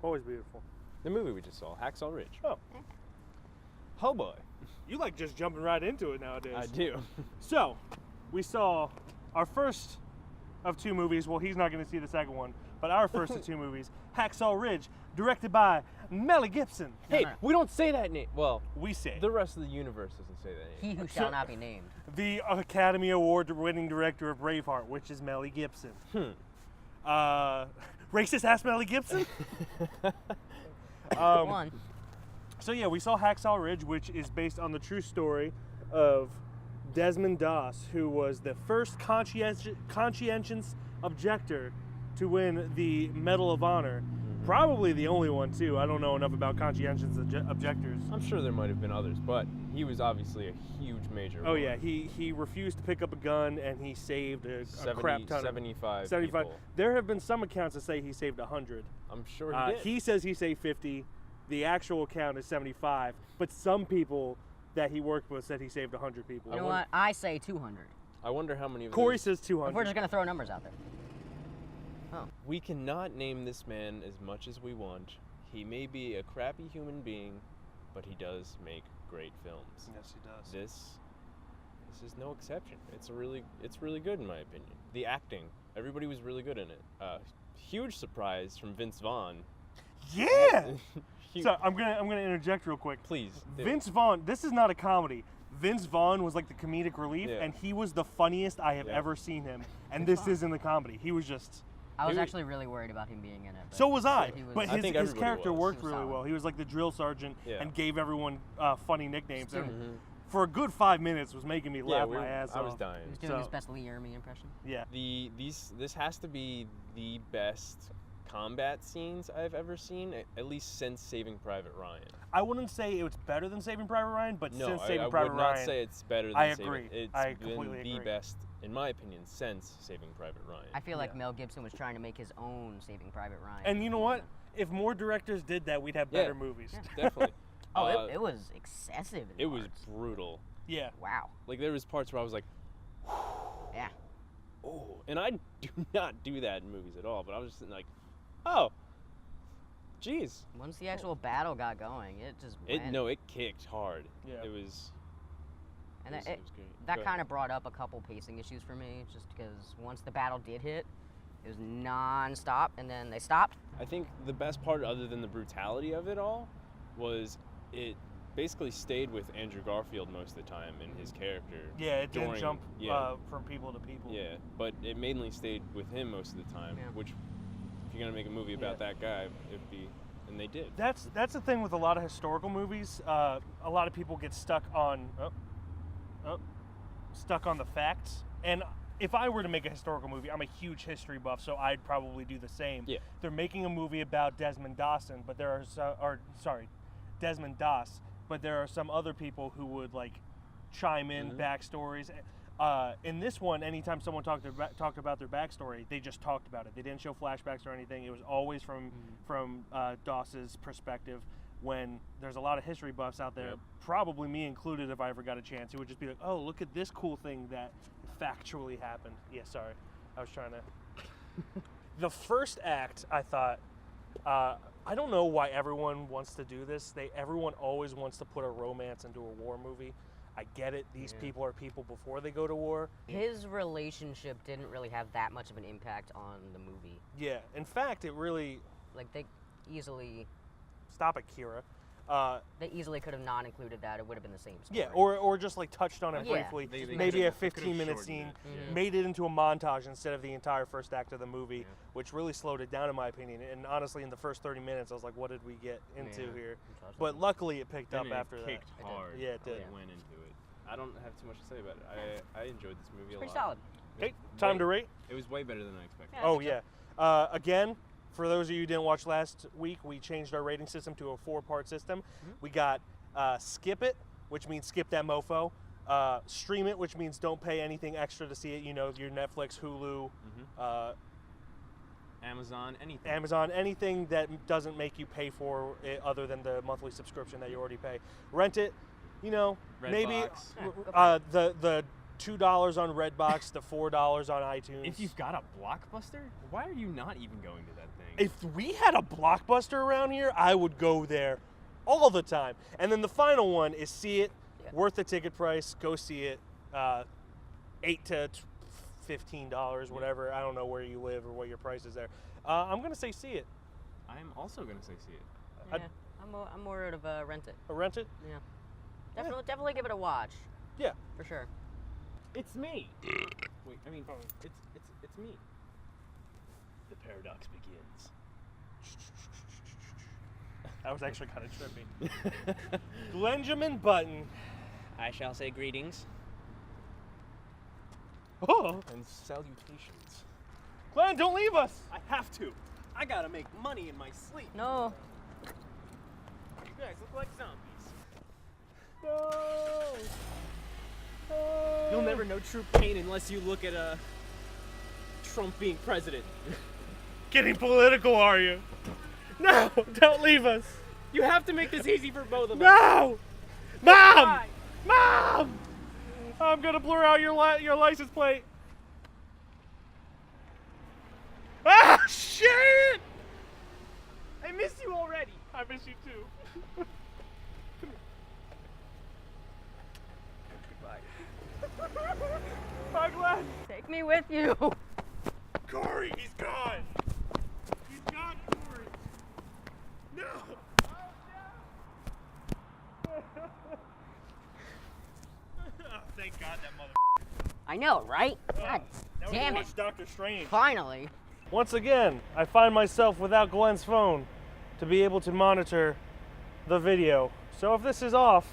Always beautiful. The movie we just saw, Hacksaw Ridge. Oh. Oh boy. You like just jumping right into it nowadays. I do. So, we saw our first of two movies. Well, he's not going to see the second one, but our first of two movies, Hacksaw Ridge, directed by Mel Gibson. Hey, we don't say that name. Well, We say the rest of the universe doesn't say that name. He who shall not be named. the Academy Award-winning director of Braveheart, which is Mel Gibson. Racist ass Mel Gibson. One. So yeah, we saw Hacksaw Ridge, which is based on the true story of Desmond Doss, who was the first conscientious objector to win the Medal of Honor. Probably the only one too. I don't know enough about conscientious objectors. I'm sure there might have been others, but he was obviously a huge major. Oh yeah, he refused to pick up a gun and he saved a crap ton. 75 75. people. There have been some accounts that say he saved 100. I'm sure he did. He says he saved 50. The actual count is 75, but some people that he worked with said he saved 100 people. You know what? I say 200. I wonder how many of Corey those... says If we're 200. just going to throw numbers out there. Oh. We cannot name this man as much as we want. He may be a crappy human being, but he does make great films. Yes, he does. This is no exception. It's really good in my opinion. The acting, everybody was really good in it. Huge surprise from Vince Vaughn. Yeah. Huge. So I'm gonna interject real quick. Please. Vince Vaughn. This is not a comedy. Vince Vaughn was like the comedic relief, Yeah. and he was the funniest I have Yeah. ever seen him. And this isn't the comedy. He was just. I was He was- actually really worried about him being in it. But So was I. he was- But I think his everybody character was. worked He was really solid. well. He was like the drill sergeant Yeah. and gave everyone funny nicknames. Still- And for a good 5 minutes, was making me laugh my ass I was off. dying. He was doing his So- best Lee Ermey impression. Yeah. This has to be the best combat scenes I've ever seen, at least since Saving Private Ryan. I wouldn't say it was better than Saving Private Ryan, but No, since I Saving would Private not Ryan, say it's better than I Saving. agree. It's I been completely the agree. best, in my opinion, since Saving Private Ryan. I feel like Yeah. Mel Gibson was trying to make his own Saving Private Ryan. and you know what? If more directors did that, we'd have better movies. Definitely. Oh, it was excessive. In It was parts. brutal. Yeah. Wow. Like there was parts where I was like, Yeah. oh, and I do not do that in movies at all. But I was just like, oh, jeez. Once the actual battle got going, it just went. It kicked hard. Yeah. It was. And it was great. that Go kind ahead. of brought up a couple pacing issues for me, just because once the battle did hit, it was non-stop, and then they stopped. I think the best part, other than the brutality of it all, was it basically stayed with Andrew Garfield most of the time in his character. Yeah, it didn't during- jump yeah. from people to people. Yeah, but it mainly stayed with him most of the time, Yeah. which, if you're gonna make a movie about Yeah. that guy, it'd be, and they did. That's the thing with a lot of historical movies. A lot of people get stuck on the facts. And if I were to make a historical movie, I'm a huge history buff, so I'd probably do the same. Yeah. They're making a movie about Desmond Doss, but there are some other people who would like chime in backstories. In this one, anytime someone talked about their backstory, they just talked about it. They didn't show flashbacks or anything. It was always from Doss's perspective. When there's a lot of history buffs out there, Yep. probably me included, if I ever got a chance, it would just be like, oh, look at this cool thing that factually happened. Yeah, sorry, I was trying to. The first act, I thought, I don't know why everyone wants to do this. Everyone always wants to put a romance into a war movie. I get it. These people are people before they go to war. His relationship didn't really have that much of an impact on the movie. Yeah. In fact, it really. Like they easily Stop it, Kira. could have not included that. It would have been the same story. Yeah, or just like touched on it Yeah. briefly. They Maybe a could've 15-minute shortened scene. it. Made it into a montage instead of the entire first act of the movie, which really slowed it down in my opinion. And honestly, in the first 30 minutes, I was like, what did we get into Yeah. here? Interesting. But luckily, it picked Then up it after kicked that. hard. Yeah, it did. It went into it. I don't have too much to say about it. I enjoyed this movie a lot. Pretty solid. Okay, time to rate. It was way better than I expected. Yeah. I Oh think so. yeah. Again, for those of you who didn't watch last week, we changed our rating system to a 4-part system. We got skip it, which means skip that mofo. Stream it, which means don't pay anything extra to see it. You know, your Netflix, Hulu, Amazon, anything. Amazon, anything that doesn't make you pay for it other than the monthly subscription that you already pay. Rent it. You know, maybe Redbox. the $2 on Redbox to $4 on iTunes. If you've got a Blockbuster, why are you not even going to that thing? If we had a Blockbuster around here, I would go there all the time. And then the final one is see it, worth the ticket price, go see it, $8 to $15, whatever. I don't know where you live or what your price is there. I'm going to say see it. I'm also going to say see it. Yeah, I'm more out of rent it. Rent it? Yeah. Definitely give it a watch. Yeah. For sure. It's me. Wait, I mean, it's me. The paradox begins. That was actually kind of trippy. Glenjamin Button. I shall say greetings. Oh, And salutations. Glenn, don't leave us. I have to. I gotta make money in my sleep. No. You guys look like zombies. No. You'll never know true pain unless you look at Trump being president. Getting political, are you? No, don't leave us. You have to make this easy for both of us. No, Mom, Why? Mom. I'm gonna blur out your license plate. Ah, shit! I miss you already. I miss you too. Goodbye. Bye, Glenn. Take me with you. Corey, he's gone. He's gone, Corey. No. Oh, thank God that mother. I know, right? God Now we damn can it. watch Doctor Strange. Finally. Once again, I find myself without Glenn's phone to be able to monitor the video. So if this is off,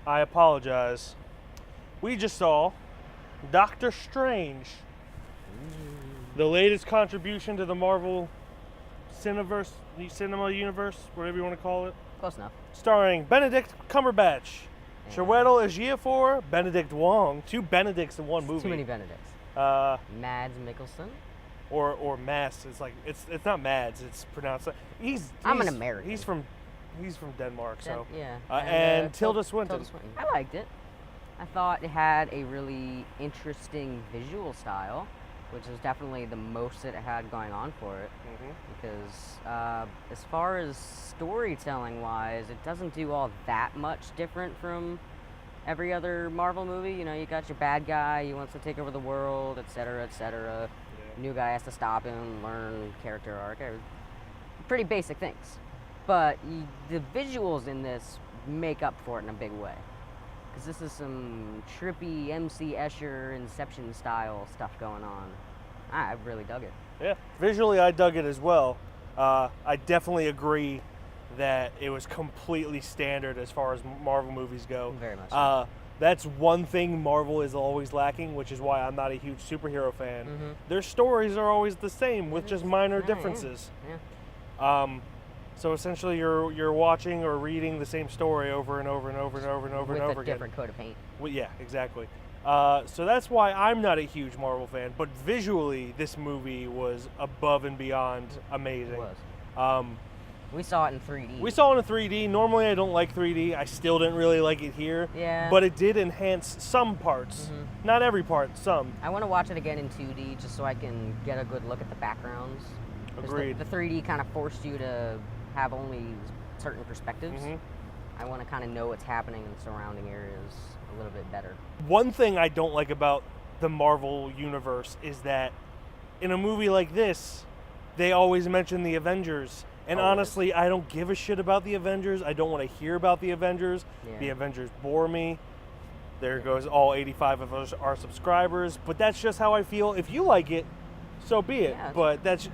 I apologize. We just saw Doctor Strange, the latest contribution to the Marvel Cineverse, the cinema universe, whatever you want to call it, Close enough. starring Benedict Cumberbatch, Yeah. Chiwetel Ejiofor, Benedict Wong, 2 Benedicts in one movie. Too many Benedicts. Mads Mikkelsen. Or Mads. It's like it's not Mads. It's pronounced. I'm an American. He's from Denmark. So Yeah. and Tilda Swinton. Tilda Swinton. I liked it. I thought it had a really interesting visual style, which is definitely the most that it had going on for it. Because as far as storytelling wise, it doesn't do all that much different from every other Marvel movie. You know, you got your bad guy, he wants to take over the world, etc., etc. New guy has to stop him, learn character arc. Pretty basic things. But the visuals in this make up for it in a big way. Because this is some trippy MC Escher Inception style stuff going on. I really dug it. Yeah, visually I dug it as well. I definitely agree that it was completely standard as far as Marvel movies go. Very much so. That's one thing Marvel is always lacking, which is why I'm not a huge superhero fan. Their stories are always the same with just minor differences. Yeah. So essentially, you're watching or reading the same story over and over and over and over and over With and over a again. different coat of paint. Well, yeah, exactly. So that's why I'm not a huge Marvel fan. But visually, this movie was above and beyond amazing. It was. We saw it in 3D. We saw it in 3D. Normally, I don't like 3D. I still didn't really like it here. Yeah. But it did enhance some parts. Not every part, some. I want to watch it again in 2D just so I can get a good look at the backgrounds. 'Cause Agreed. The 3D kind of forced you to have only certain perspectives. I want to kind of know what's happening in the surrounding areas a little bit better. One thing I don't like about the Marvel universe is that in a movie like this, they always mention the Avengers. And Always. honestly, I don't give a shit about the Avengers. I don't want to hear about the Avengers. Yeah. The Avengers bore me. There goes all 85 of us, our subscribers. But that's just how I feel. If you like it, so be it. Yeah. But that's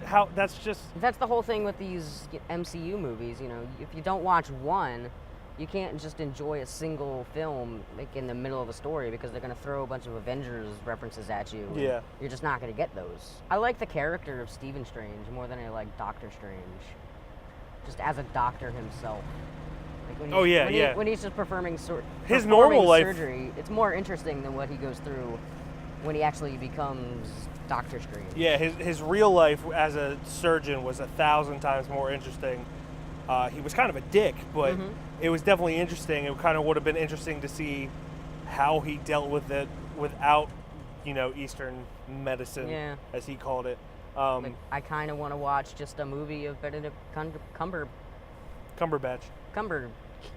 just... That's the whole thing with these MCU movies, you know. If you don't watch one, you can't just enjoy a single film like in the middle of a story because they're going to throw a bunch of Avengers references at you. and Yeah. You're just not going to get those. I like the character of Stephen Strange more than I like Doctor Strange. Just as a doctor himself. Like when Oh, yeah, when yeah. When he's just performing His performing normal life- surgery, it's more interesting than what he goes through when he actually becomes Doctor Strange. Yeah, his real life as a surgeon was 1,000 times more interesting. He was kind of a dick, but it was definitely interesting. It kind of would have been interesting to see how he dealt with it without, Eastern medicine, Yeah. as he called it. Like, I kind of want to watch just a movie of Benedict Cumberbatch.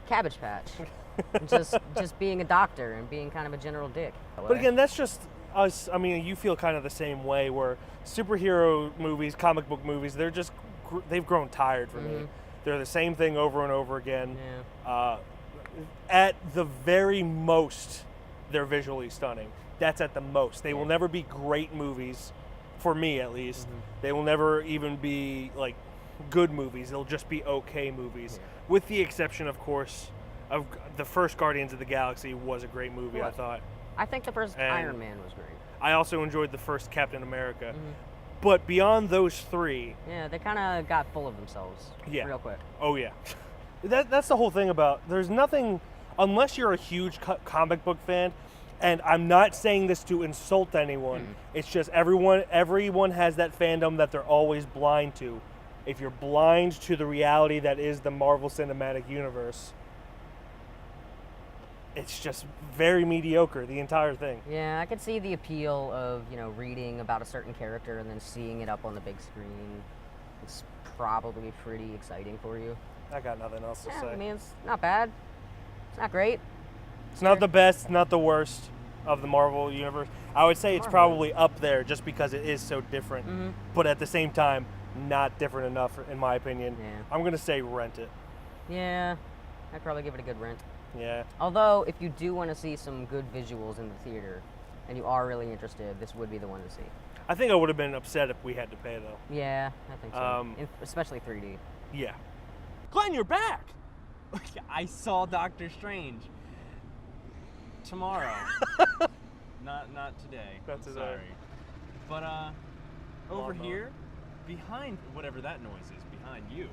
Cabbage Patch. And just being a doctor and being kind of a general dick. But again, that's just us. I mean, you feel kind of the same way where superhero movies, comic book movies, they've grown tired for me. They're the same thing over and over again. Yeah. At the very most, they're visually stunning. That's at the most. They will never be great movies, for me at least. They will never even be like good movies. They'll just be okay movies, with the exception, of course, of the first Guardians of the Galaxy was a great movie. I thought. I think the first Iron Man was great. I also enjoyed the first Captain America. But beyond those three... Yeah, they kind of got full of themselves real quick. Oh, yeah. That's the whole thing about... There's nothing... Unless you're a huge comic book fan, and I'm not saying this to insult anyone, it's just everyone has that fandom that they're always blind to. If you're blind to the reality that is the Marvel Cinematic Universe, it's just very mediocre, the entire thing. Yeah, I could see the appeal of, reading about a certain character and then seeing it up on the big screen. It's probably pretty exciting for you. I got nothing else to say. I mean, it's not bad. It's not great. It's not the best, not the worst of the Marvel Universe. I would say it's probably up there just because it is so different. But at the same time, not different enough, in my opinion. Yeah. I'm going to say rent it. Yeah, I'd probably give it a good rent. Yeah. Although, if you do want to see some good visuals in the theater, and you are really interested, this would be the one to see. I think I would have been upset if we had to pay, though. Yeah, I think so. Especially 3D. Yeah. Glenn, you're back! I saw Doctor Strange tomorrow. not today. Not today. Sorry. But over Lawnmower. here, behind whatever that noise is, behind you,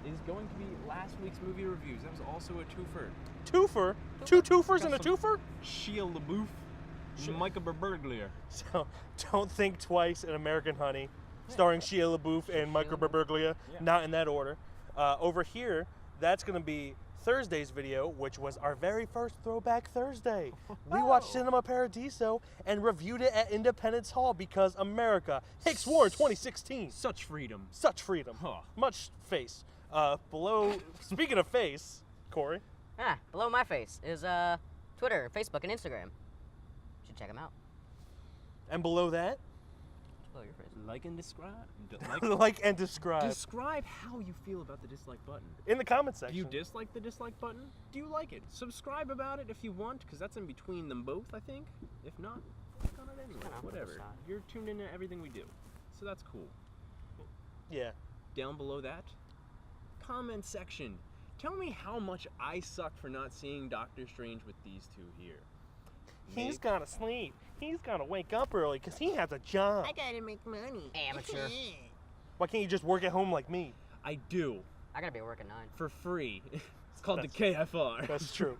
is going to be last week's movie reviews. That was also a twofer. Twofer? Two twofers Got and a some twofer? Shia LaBeouf, Micah Berberglier. So, Don't Think Twice and American Honey, starring Shia LaBeouf and Michael Berberglia. Yeah. Not in that order. Over here, that's going to be Thursday's video, which was our very first Throwback Thursday. We watched Cinema Paradiso and reviewed it at Independence Hall because America. Hicks War 2016. Such freedom. Such freedom. Huh. Much face. Below, speaking of face, Corey. Below my face is Twitter, Facebook, and Instagram. You should check them out. And below that, Below your face. Like and describe. like and describe. Describe how you feel about the dislike button. In the comment Do section. you dislike the dislike button? Do you like it? Subscribe about it if you want, because that's in between them both, I think. If not, click on it anyway. Yeah, Whatever. it's not. You're tuned into everything we do, so that's cool. Yeah. Down below that, comment section. Tell me how much I suck for not seeing Doctor Strange with these two here. He's gotta sleep. He's gotta wake up early because he has a job. gotta make money. Amateur. Why can't you just work at home like me? I do, I gotta be working 9. for free. It's called the KFR. That's true.